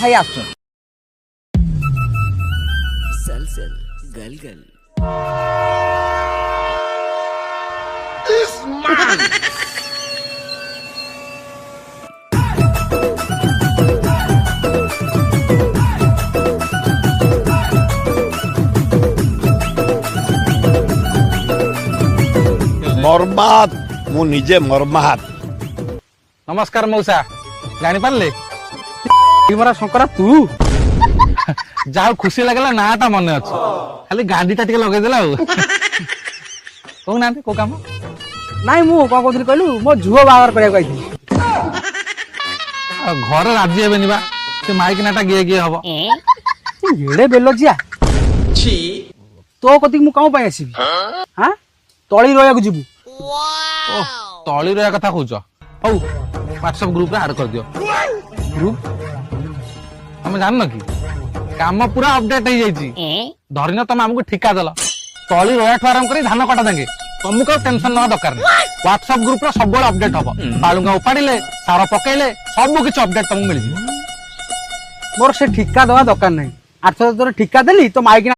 ଭାଇ ଆସୁଛନ୍ତି। सल सल गल गल बर्बाद मु निजे मर्मात। नमस्कार मौसा जानी पारले मरा शंकरा तू जाओ खुशी लगला नाटा मन अच्छे खाली गांधी टा लगे कहना को काम ନାଇଁ ମୁଁ କଣ କହୁଥିଲି କହିଲୁ ମୋ ଝୁଅ ବାହାଘର କରିବାକୁ ଆଇଥିଲି। घर राजी हेबेनि बा से माइक नाटा गिए गिए हबो ଏଡେ ବେଲଜିଆ ତୋ କତିକି ମୁଁ କଣ ପାଇଁ ଆସିବି? ହାଁ ତଳି ରହିବାକୁ ଯିବୁ। ओ तळी रे कथा कहउछ हौ WhatsApp ग्रुप रे ऐड कर दियो ग्रुप हम जान न की काम पूरा अपडेट हो जाई छी धरिन तमे हमको ठिका देला तळी रोया ठो आराम करी धान कटा देंगे तुमको टेंशन ना दरकार नहीं WhatsApp ग्रुप रे सब बड़ अपडेट हबो बालुंगा उपाड़िले सारा पकेइले सब कुछ अपडेट तुमको मिल जी मोर से ठिका दवा दरकार नहीं। 800 तोर ठिका देली तो माइक